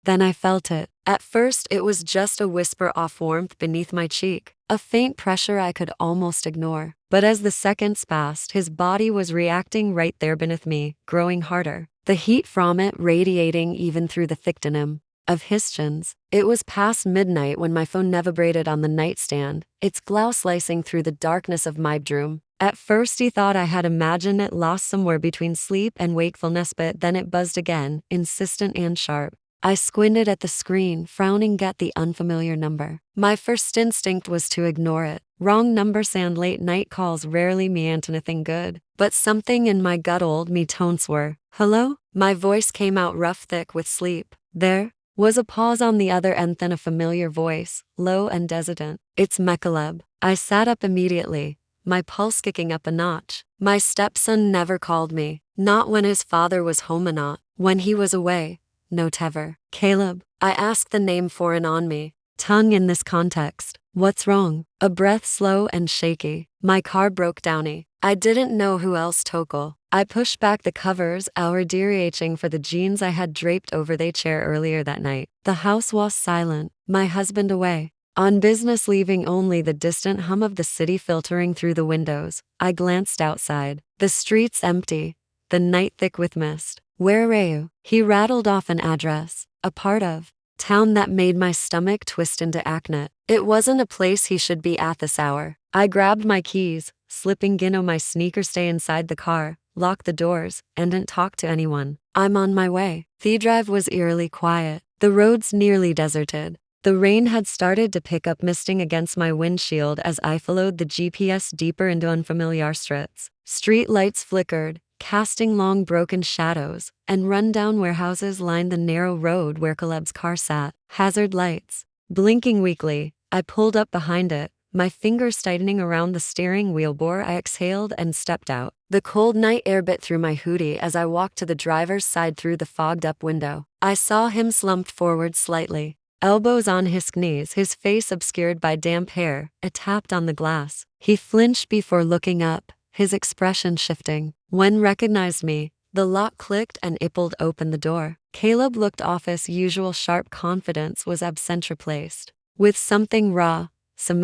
Then I felt it. At first, it was just a whisper of warmth beneath my cheek, a faint pressure I could almost ignore. But as the seconds passed, his body was reacting right there beneath me, growing harder, the heat from it radiating even through the thick denim of his chins. It was past midnight when my phone vibrated on the nightstand, its glow slicing through the darkness of my bedroom. At first he thought I had imagined it lost somewhere between sleep and wakefulness, but then it buzzed again, insistent and sharp. I squinted at the screen, frowning at the unfamiliar number. My first instinct was to ignore it. Wrong number, and late night calls rarely meant anything good. But something in my gut told me tones were. Hello? My voice came out rough, thick with sleep. There was a pause on the other end, then a familiar voice, low and hesitant. It's Caleb. I sat up immediately, my pulse kicking up a notch. My stepson never called me. Not when his father was home, and not when he was away. No, ever. Caleb. I asked, the name foreign on me. Tongue in this context. What's wrong? A breath slow and shaky. My car broke down. I didn't know who else to call. I pushed back the covers, reaching for the jeans I had draped over the chair earlier that night. The house was silent, my husband away, on business, leaving only the distant hum of the city filtering through the windows. I glanced outside. The streets empty, the night thick with mist. Where are you? He rattled off an address, a part of town that made my stomach twist into acne. It wasn't a place he should be at this hour. I grabbed my keys, slipping my sneakers, stay inside the car, locked the doors, and didn't talk to anyone. I'm on my way. The drive was eerily quiet, the roads nearly deserted. The rain had started to pick up, misting against my windshield as I followed the GPS deeper into unfamiliar streets. Street lights flickered, casting long broken shadows, and run-down warehouses lined the narrow road where Caleb's car sat. Hazard lights blinking weakly. I pulled up behind it, my fingers tightening around the steering wheel. I exhaled and stepped out. The cold night air bit through my hoodie as I walked to the driver's side through the fogged-up window. I saw him slumped forward slightly, elbows on his knees, his face obscured by damp hair. I tapped on the glass. He flinched before looking up, his expression shifting. When recognized me, the lock clicked and I pulled open the door. Caleb looked off. His usual sharp confidence was absent, replaced with something raw, some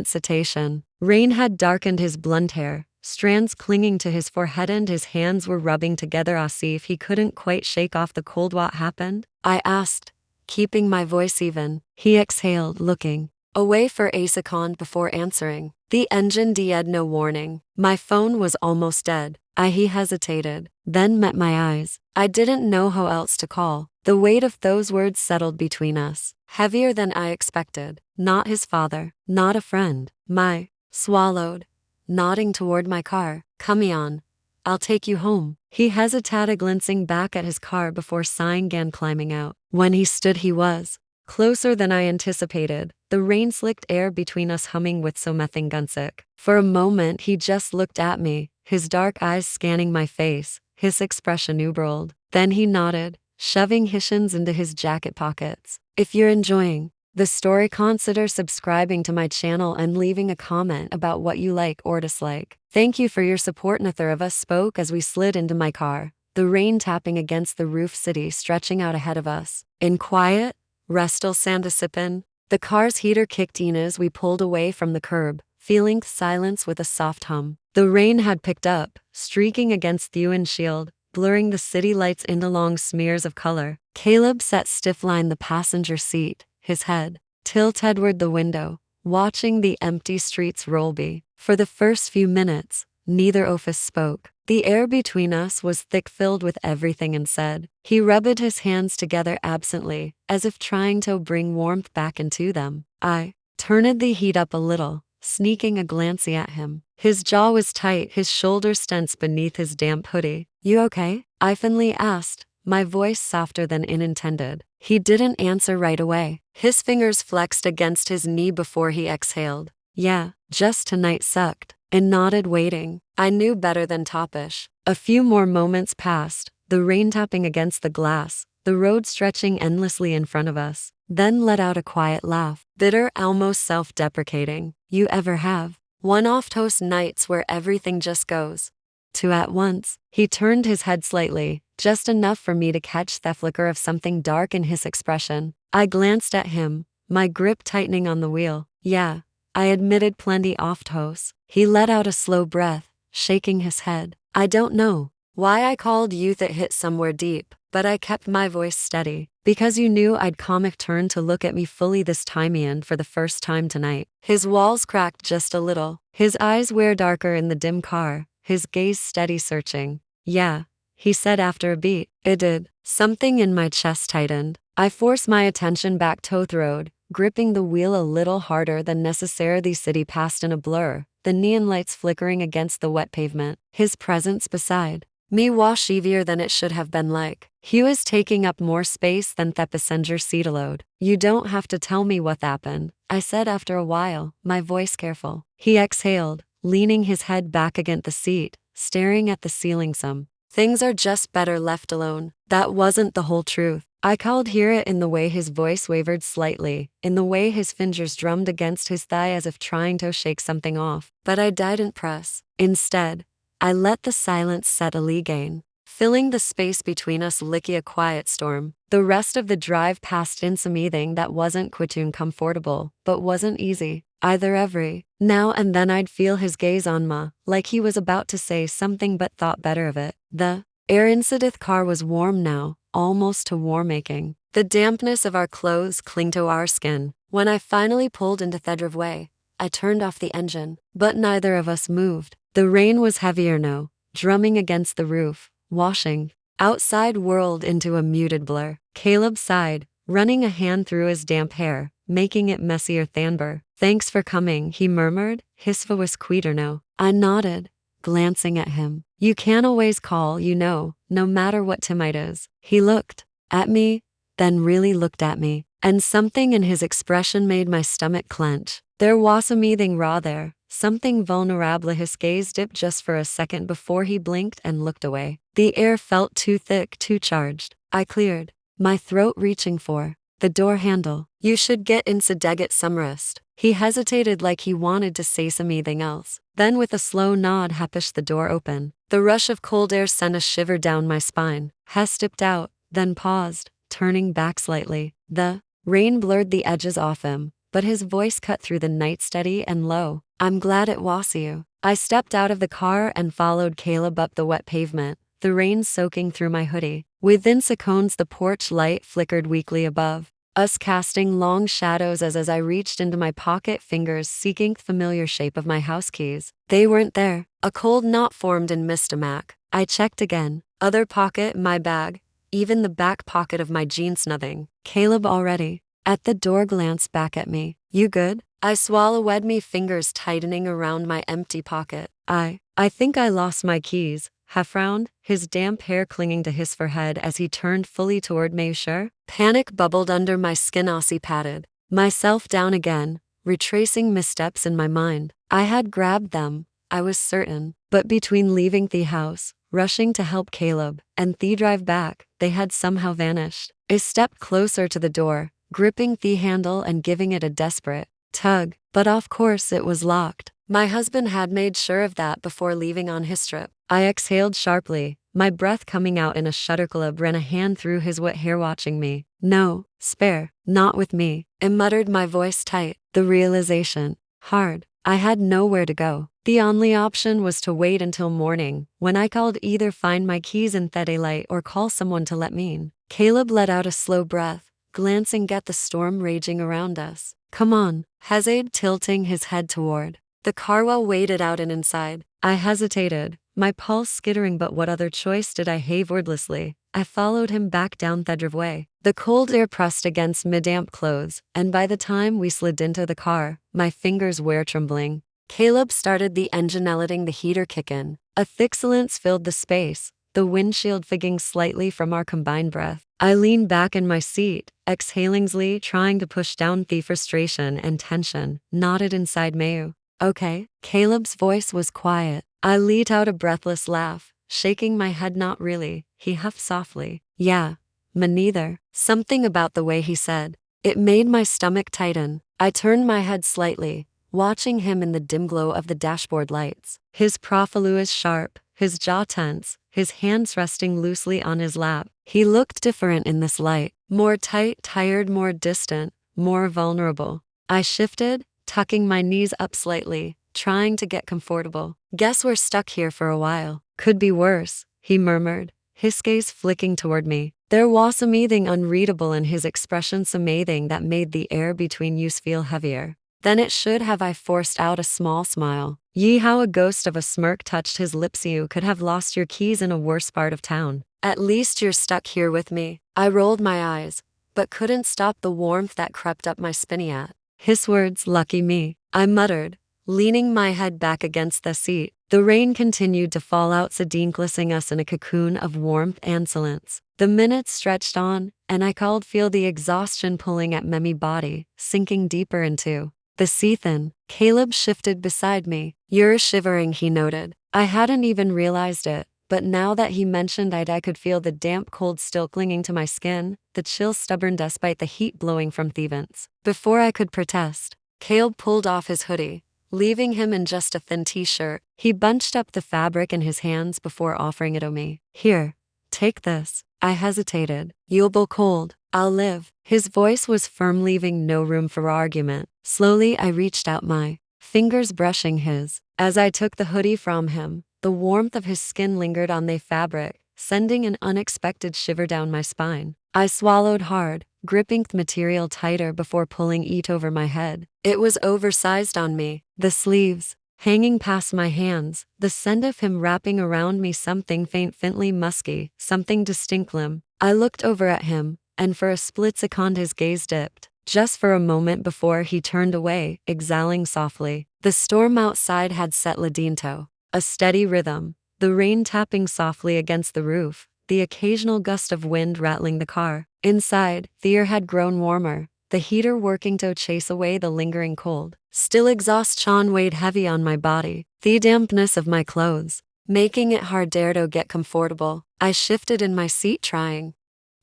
citation. Rain had darkened his blonde hair, strands clinging to his forehead, and his hands were rubbing together as if he couldn't quite shake off the cold. What happened? I asked, keeping my voice even. He exhaled, looking away for a second before answering. The engine had no warning. My phone was almost dead. He hesitated, then met my eyes. I didn't know how else to call. The weight of those words settled between us, heavier than I expected. Not his father, not a friend. My swallowed, nodding toward my car. Come on, I'll take you home. He hesitated, glancing back at his car before sighing and climbing out. When he stood, he was closer than I anticipated, the rain-slicked air between us humming with something gunsick. For a moment he just looked at me, his dark eyes scanning my face, his expression uberled. Then he nodded, shoving his hands into his jacket pockets. If you're enjoying the story, consider subscribing to my channel and leaving a comment about what you like or dislike. Thank you for your support. Neither of us spoke as we slid into my car, the rain tapping against the roof, city stretching out ahead of us. In quiet, restful sandisipin, the car's heater kicked in as we pulled away from the curb, feeling silence with a soft hum. The rain had picked up, streaking against the windshield, blurring the city lights into long smears of color. Caleb sat stiff-lined the passenger seat, his head tilted toward the window, watching the empty streets roll by. For the first few minutes, neither of us spoke. The air between us was thick, filled with everything unsaid. He rubbed his hands together absently, as if trying to bring warmth back into them. I turned the heat up a little, sneaking a glance at him. His jaw was tight, his shoulders tense beneath his damp hoodie. You okay? I finally asked, my voice softer than intended. He didn't answer right away. His fingers flexed against his knee before he exhaled. Yeah, just tonight sucked. And nodded, waiting. I knew better than topish. A few more moments passed, the rain tapping against the glass, the road stretching endlessly in front of us. Then let out a quiet laugh, bitter, almost self-deprecating. You ever have one of those nights where everything just goes to at once? He turned his head slightly, just enough for me to catch the flicker of something dark in his expression. I glanced at him, my grip tightening on the wheel. Yeah, I admitted plenty off-toes. He let out a slow breath, shaking his head. I don't know why I called you. That hit somewhere deep, but I kept my voice steady. Because you knew I'd comic turn to look at me fully this time and for the first time tonight. His walls cracked just a little. His eyes were darker in the dim car, his gaze steady searching. Yeah, he said after a beat. It did. Something in my chest tightened. I forced my attention back to the road, gripping the wheel a little harder than necessary. The city passed in a blur, the neon lights flickering against the wet pavement. His presence beside me was heavier than it should have been like. He was taking up more space than the passenger seat allowed. You don't have to tell me what happened, I said after a while, my voice careful. He exhaled, leaning his head back against the seat, staring at the ceiling. Some things are just better left alone. That wasn't the whole truth. I could hear it in the way his voice wavered slightly, in the way his fingers drummed against his thigh as if trying to shake something off. But I didn't press. Instead, I let the silence settle again, filling the space between us like a quiet storm. The rest of the drive passed in something that wasn't quite comfortable, but wasn't easy either. Every now and then I'd feel his gaze on me, like he was about to say something but thought better of it. The air inside the car was warm now, almost to warm-making. The dampness of our clothes clung to our skin. When I finally pulled into the driveway, I turned off the engine, but neither of us moved. The rain was heavier now, drumming against the roof, washing outside world into a muted blur. Caleb sighed, running a hand through his damp hair, making it messier than ever. Thanks for coming, he murmured, his voice was quieter now. I nodded, glancing at him. You can always call, no matter what time it is. He looked at me, then really looked at me, and something in his expression made my stomach clench. There was something raw there, something vulnerable. His gaze dipped just for a second before he blinked and looked away. The air felt too thick, too charged. I cleared my throat, reaching for the door handle. You should get inside to get some rest. He hesitated like he wanted to say something else. Then with a slow nod he pushed the door open. The rush of cold air sent a shiver down my spine. He stepped out, then paused, turning back slightly. The rain blurred the edges off him, but his voice cut through the night steady and low. I'm glad it was you. I stepped out of the car and followed Caleb up the wet pavement, the rain soaking through my hoodie. Within seconds the porch light flickered weakly above us, casting long shadows as I reached into my pocket, fingers seeking the familiar shape of my house keys. They weren't there. A cold knot formed in Mistamac. I checked again. Other pocket, my bag, even the back pocket of my jeans, nothing. Caleb already at the door glanced back at me. You good? I swallowed, me fingers tightening around my empty pocket. I think I lost my keys. He frowned, his damp hair clinging to his forehead as he turned fully toward me. Sure? Panic bubbled under my skin. I patted myself down again, retracing missteps in my mind. I had grabbed them, I was certain, but between leaving the house, rushing to help Caleb, and the drive back, they had somehow vanished. I stepped closer to the door, gripping the handle and giving it a desperate tug, but of course it was locked. My husband had made sure of that before leaving on his trip. I exhaled sharply, my breath coming out in a shudder. Caleb ran a hand through his wet hair, watching me. No, spare, not with me, I muttered, my voice tight. The realization hard. I had nowhere to go. The only option was to wait until morning, when I could either find my keys in the daylight or call someone to let me in. Caleb let out a slow breath, glancing at the storm raging around us. Come on, Hazard, tilting his head toward the car while waited out and inside. I hesitated, my pulse skittering, but what other choice did I have? Wordlessly, I followed him back down the driveway. The cold air pressed against my damp clothes, and by the time we slid into the car, my fingers were trembling. Caleb started the engine, letting the heater kick in. A thick silence filled the space, the windshield figging slightly from our combined breath. I leaned back in my seat, exhalingly trying to push down the frustration and tension knotted inside me. Okay? Caleb's voice was quiet. I let out a breathless laugh, shaking my head. Not really, he huffed softly. Yeah, me neither. Something about the way he said it made my stomach tighten. I turned my head slightly, watching him in the dim glow of the dashboard lights. His profile was sharp, his jaw tense, his hands resting loosely on his lap. He looked different in this light. More tight, tired, more distant, more vulnerable. I shifted, tucking my knees up slightly, trying to get comfortable. Guess we're stuck here for a while. Could be worse, he murmured, his gaze flicking toward me. There was something unreadable in his expression, something that made the air between us feel heavier. Then it should have. I forced out a small smile. Yee, how a ghost of a smirk touched his lips. You could have lost your keys in a worse part of town. At least you're stuck here with me. I rolled my eyes, but couldn't stop the warmth that crept up my spinny. His words, lucky me, I muttered, leaning my head back against the seat. The rain continued to fall outside, enclosing us in a cocoon of warmth and silence. The minutes stretched on, and I could feel the exhaustion pulling at my body, sinking deeper into the sea. Then Caleb shifted beside me. You're shivering, he noted. I hadn't even realized it, but now that he mentioned it, I could feel the damp cold still clinging to my skin, the chill stubborn despite the heat blowing from the vents. Before I could protest, Caleb pulled off his hoodie, leaving him in just a thin t-shirt. He bunched up the fabric in his hands before offering it to me. Here, take this. I hesitated. You'll be cold. I'll live. His voice was firm, leaving no room for argument. Slowly, I reached out, my fingers brushing his. As I took the hoodie from him, the warmth of his skin lingered on the fabric, sending an unexpected shiver down my spine. I swallowed hard, gripping the material tighter before pulling it over my head. It was oversized on me, the sleeves hanging past my hands, the scent of him wrapping around me, something faintly musky, something distinct. I looked over at him, and for a split second his gaze dipped, just for a moment before he turned away, exhaling softly. The storm outside had settled into a steady rhythm, the rain tapping softly against the roof, the occasional gust of wind rattling the car. Inside, the air had grown warmer, the heater working to chase away the lingering cold. Still, exhaustion weighed heavy on my body, the dampness of my clothes, making it hard to get comfortable. I shifted in my seat, trying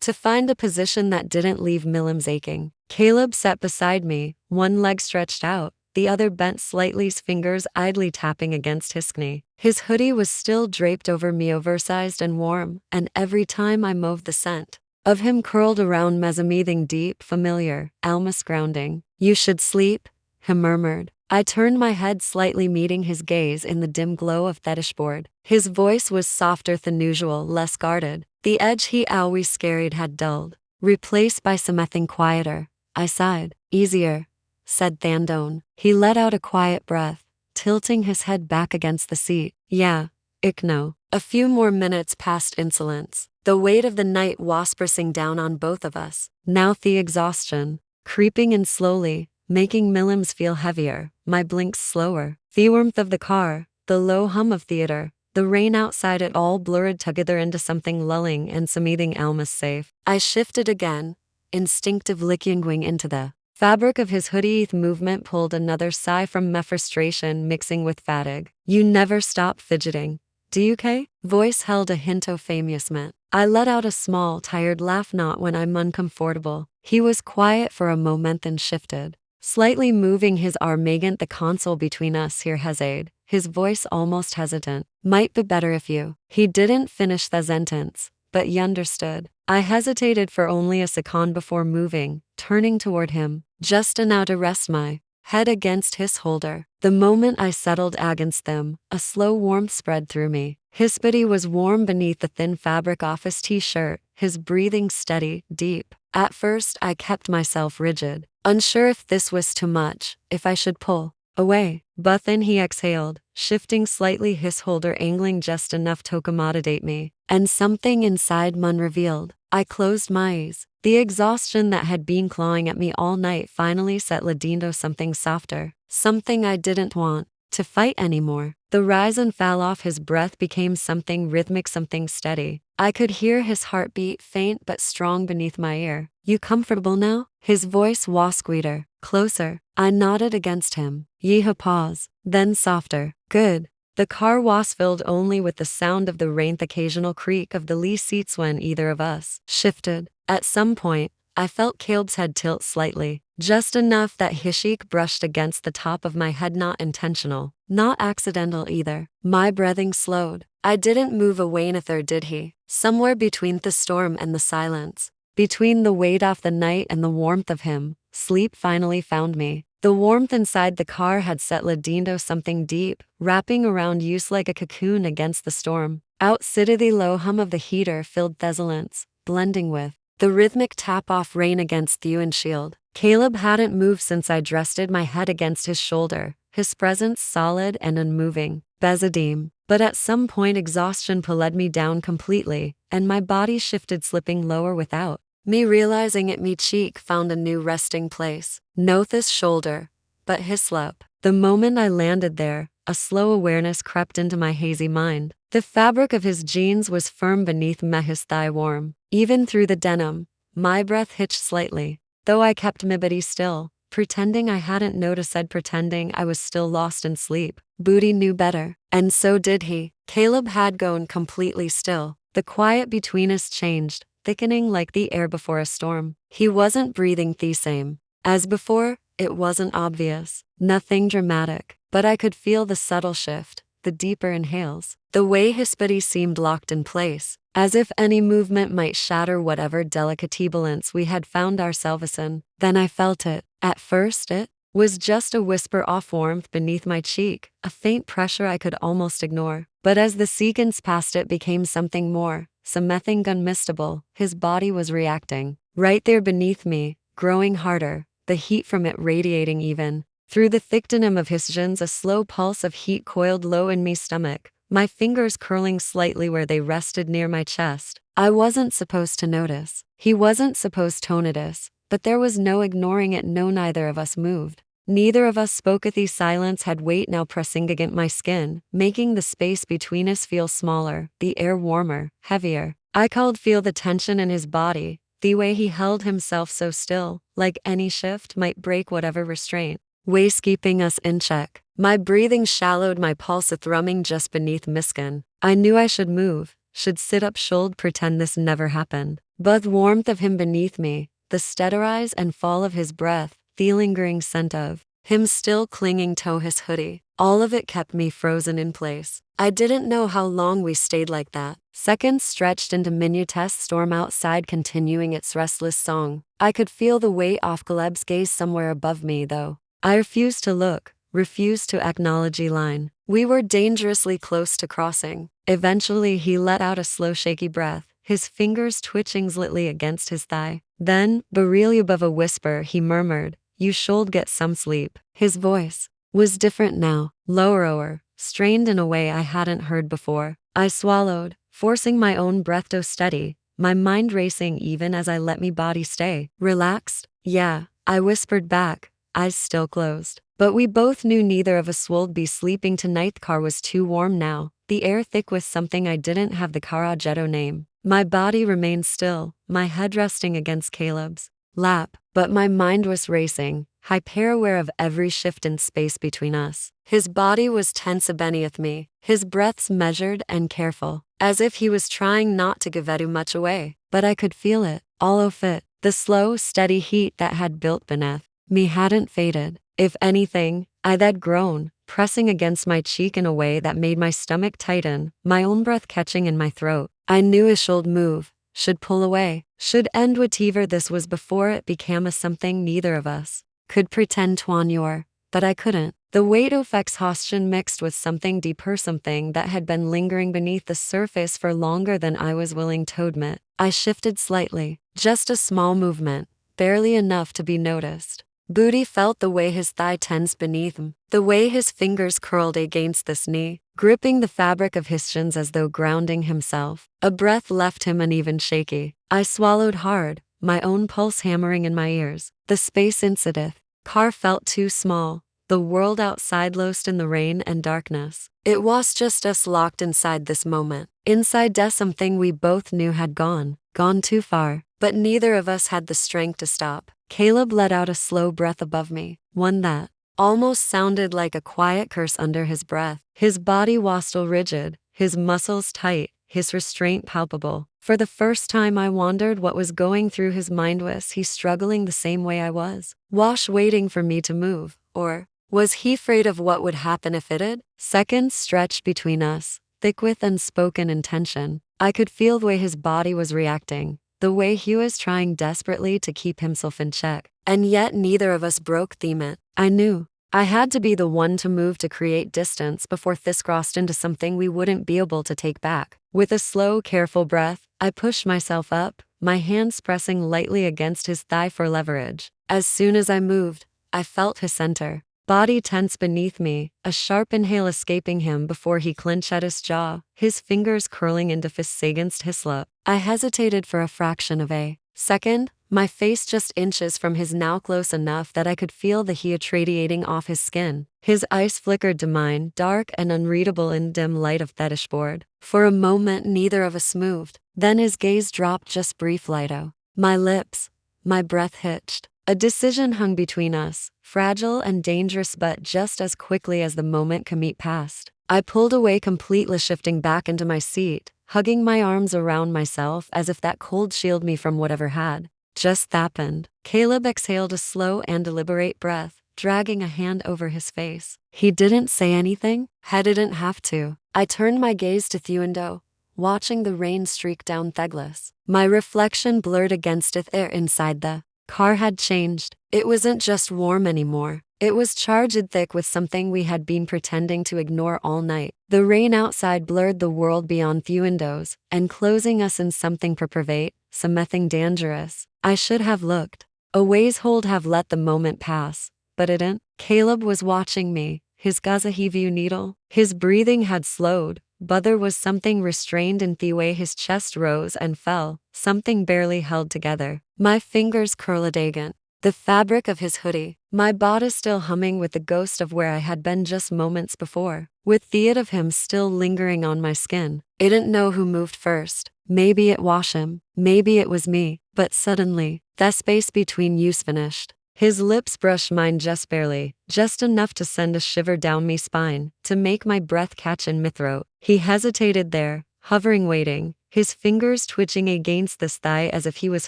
to find a position that didn't leave my limbs aching. Caleb sat beside me, one leg stretched out, the other bent slightly, his fingers idly tapping against his knee. His hoodie was still draped over me, oversized and warm, and every time I moved, the scent of him curled around me, something deep, familiar, almost grounding. You should sleep, he murmured. I turned my head slightly, meeting his gaze in the dim glow of the dashboard. His voice was softer than usual, less guarded. The edge he always carried had dulled, replaced by something quieter. I sighed. Easier, said Thandone. He let out a quiet breath, tilting his head back against the seat. Yeah, ich know. A few more minutes passed in silence. The weight of the night was pressing down on both of us. Now the exhaustion, creeping in slowly, making my limbs feel heavier, my blinks slower. The warmth of the car, the low hum of theater, the rain outside, it all blurred together into something lulling and something almost safe. I shifted again, instinctively clinging into the fabric of his hoodie. Movement pulled another sigh from my frustration, mixing with fatigue. You never stop fidgeting, do you, Kay? Voice held a hint of amusement. I let out a small, tired laugh. Not when I'm uncomfortable. He was quiet for a moment, then shifted, slightly moving his arm against the console between us. Here, hesitated, his voice almost hesitant. Might be better if you. He didn't finish the sentence, but he understood. I hesitated for only a second before moving, turning toward him, just enough to rest my head against his shoulder. The moment I settled against them, a slow warmth spread through me. His body was warm beneath the thin fabric of his t-shirt, his breathing steady, deep. At first, I kept myself rigid, unsure if this was too much, if I should pull away. But then he exhaled, shifting slightly, his shoulder angling just enough to accommodate me, and something inside me revealed. I closed my eyes. The exhaustion that had been clawing at me all night finally settled into something softer, something I didn't want to fight anymore. The rise and fall off his breath became something rhythmic, something steady. I could hear his heartbeat, faint but strong, beneath my ear. You comfortable now? His voice was quieter, closer. I nodded against him. Yeehaw, pause, then softer. Good. The car was filled only with the sound of the rain, the occasional creak of the lee seats when either of us shifted. At some point, I felt Caleb's head tilt slightly, just enough that his cheek brushed against the top of my head, not intentional, not accidental either. My breathing slowed. I didn't move away neither did he. Somewhere between the storm and the silence, between the weight of the night and the warmth of him, sleep finally found me. The warmth inside the car had settled into something deep, wrapping around you like a cocoon against the storm. Outside, the low hum of the heater filled the silence, blending with the rhythmic tap of rain against the windshield. Caleb hadn't moved since I rested my head against his shoulder, his presence solid and unmoving. Bezadim. But at some point exhaustion pulled me down completely, and my body shifted, slipping lower without me realizing it. Me cheek found a new resting place. No his shoulder, but his lap. The moment I landed there, a slow awareness crept into my hazy mind. The fabric of his jeans was firm beneath his thigh, warm. Even through the denim, my breath hitched slightly, though I kept my body still, pretending I hadn't noticed, pretending I was still lost in sleep. Booty knew better, and so did he. Caleb had gone completely still. The quiet between us changed, thickening like the air before a storm. He wasn't breathing the same as before. It wasn't obvious, nothing dramatic, but I could feel the subtle shift, the deeper inhales, the way his body seemed locked in place, as if any movement might shatter whatever delicate balance we had found ourselves in. Then I felt it. At first it was just a whisper of warmth beneath my cheek, a faint pressure I could almost ignore. But as the seconds passed, it became something more, something unmistakable. His body was reacting, right there beneath me, growing harder, the heat from it radiating even through the thick denim of his jeans. A slow pulse of heat coiled low in my stomach, my fingers curling slightly where they rested near my chest. I wasn't supposed to notice. He wasn't supposed to notice, but there was no ignoring it. No, neither of us moved. Neither of us spoke. The silence had weight now, pressing against my skin, making the space between us feel smaller, the air warmer, heavier. I could feel the tension in his body, the way he held himself so still, like any shift might break whatever restraint was keeping us in check. My breathing shallowed, my pulse a thrumming just beneath my skin. I knew I should move, should sit up, should pretend this never happened. But the warmth of him beneath me, the steady rise and fall of his breath, the lingering scent of him still clinging to his hoodie, all of it kept me frozen in place. I didn't know how long we stayed like that. Seconds stretched into minutes, storm outside continuing its restless song. I could feel the weight of Caleb's gaze somewhere above me, though I refused to look, refused to acknowledge the line. We were dangerously close to crossing. Eventually he let out a slow shaky breath, his fingers twitching slightly against his thigh. Then, barely above a whisper, he murmured, "You should get some sleep." His voice was different now, lower, strained in a way I hadn't heard before. I swallowed, forcing my own breath to steady, my mind racing even as I let my body stay relaxed. "Yeah," I whispered back, eyes still closed. But we both knew neither of us would be sleeping tonight. The car was too warm now, the air thick with something I didn't have the Caragetto name. My body remained still, my head resting against Caleb's lap, but my mind was racing, hyper-aware of every shift in space between us. His body was tense beneath me, his breaths measured and careful, as if he was trying not to give too much away. But I could feel it, all of it. The slow, steady heat that had built beneath me hadn't faded. If anything, I'd grown, pressing against my cheek in a way that made my stomach tighten, my own breath catching in my throat. I knew I should move, should pull away, should end whatever this was before it became a something neither of us could pretend to endure. But I couldn't. The weight of exhaustion mixed with something deeper, something that had been lingering beneath the surface for longer than I was willing to admit. I shifted slightly, just a small movement, barely enough to be noticed. Booty felt the way his thigh tensed beneath him, the way his fingers curled against this knee, gripping the fabric of his shins as though grounding himself. A breath left him uneven, shaky. I swallowed hard, my own pulse hammering in my ears. The space inside car felt too small, the world outside lost in the rain and darkness. It was just us locked inside this moment. Inside something we both knew had gone too far, but neither of us had the strength to stop. Caleb let out a slow breath above me, one that almost sounded like a quiet curse under his breath. His body was still rigid, his muscles tight, his restraint palpable. For the first time I wondered what was going through his mind. Was he struggling the same way I was? Was waiting for me to move? Or was he afraid of what would happen if it did? Seconds stretched between us, thick with unspoken intention. I could feel the way his body was reacting, the way he was trying desperately to keep himself in check. And yet neither of us broke the limit. I knew I had to be the one to move to create distance before this crossed into something we wouldn't be able to take back. With a slow, careful breath, I pushed myself up, my hands pressing lightly against his thigh for leverage. As soon as I moved, I felt his center, body tense beneath me, a sharp inhale escaping him before he clenched at his jaw, his fingers curling into fists against his lip. I hesitated for a fraction of a second, my face just inches from his, now close enough that I could feel the heat radiating off his skin. His eyes flickered to mine, dark and unreadable in dim light of fetish board. For a moment neither of us moved, then his gaze dropped just brief lighto. My lips, my breath hitched. A decision hung between us, fragile and dangerous, but just as quickly as the moment commit passed, I pulled away, completely shifting back into my seat, hugging my arms around myself as if that cold shield me from whatever had just happened. Caleb exhaled a slow and deliberate breath, dragging a hand over his face. He didn't say anything. He didn't have to. I turned my gaze to the window, watching the rain streak down Theglis. My reflection blurred against it there inside the car had changed. It wasn't just warm anymore. It was charged thick with something we had been pretending to ignore all night. The rain outside blurred the world beyond the windows, enclosing us in something private, something dangerous. I should have looked away, have let the moment pass, but it didn't. Caleb was watching me, his gaze a heavy needle. His breathing had slowed, but there was something restrained in the way his chest rose and fell, something barely held together. My fingers curled against the fabric of his hoodie, my body still humming with the ghost of where I had been just moments before, with the it of him still lingering on my skin. I didn't know who moved first. Maybe it was him, maybe it was me, but suddenly, the space between us finished. His lips brushed mine just barely, just enough to send a shiver down me spine, to make my breath catch in my throat. He hesitated there, hovering, waiting, his fingers twitching against this thigh as if he was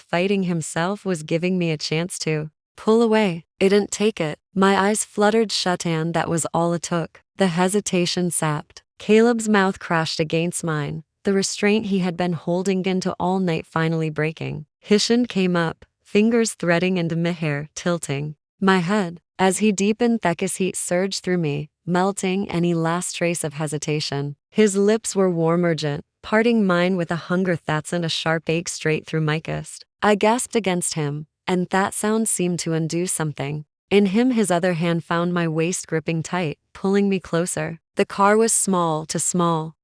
fighting himself, was giving me a chance to pull away. I didn't take it. My eyes fluttered shut, and that was all it took. The hesitation sapped. Caleb's mouth crashed against mine, the restraint he had been holding into all night finally breaking. His hand came up, fingers threading into my hair, tilting my head. As he deepened, thickest heat surged through me, melting any last trace of hesitation. His lips were warm, urgent, parting mine with a hunger that sent a sharp ache straight through my chest. I gasped against him, and that sound seemed to undo something. In him, his other hand found my waist, gripping tight, pulling me closer. The car was small,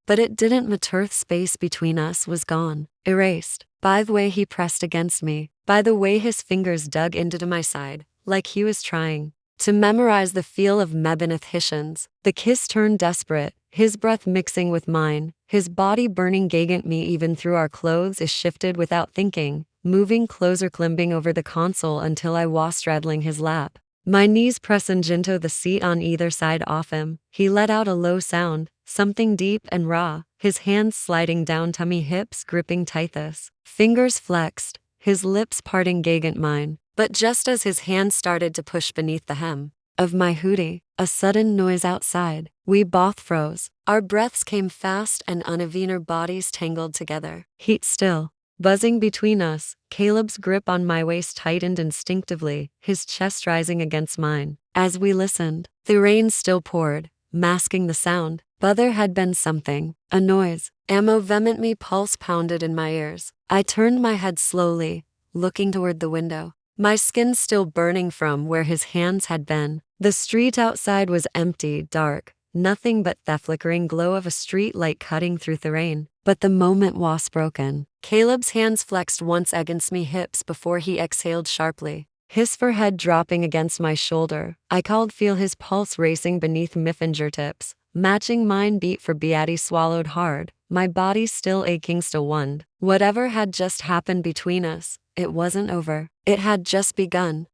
but it didn't matter. Space between us was gone, erased. By the way he pressed against me, by the way his fingers dug into my side, like he was trying to memorize the feel of me beneath his hands. The kiss turned desperate, his breath mixing with mine, his body burning against me even through our clothes. Is shifted without thinking, moving closer, climbing over the console until I was straddling his lap. My knees pressing into the seat on either side of him. He let out a low sound, something deep and raw, his hands sliding down to me hips, gripping tightest. Fingers flexed, his lips parting against mine. But just as his hand started to push beneath the hem of my hoodie, a sudden noise outside. We both froze. Our breaths came fast and uneven, our bodies tangled together. Heat still buzzing between us. Caleb's grip on my waist tightened instinctively, his chest rising against mine. As we listened, the rain still poured, masking the sound, but there had been something, a noise. Ammo vehement, me pulse pounded in my ears. I turned my head slowly, looking toward the window, my skin still burning from where his hands had been. The street outside was empty, dark, nothing but the flickering glow of a street light cutting through the rain. But the moment was broken. Caleb's hands flexed once against me hips before he exhaled sharply, his forehead dropping against my shoulder. I could feel his pulse racing beneath my fingertips, matching mine beat for beat. He swallowed hard, my body still aching, still wondered. Whatever had just happened between us, it wasn't over. It had just begun.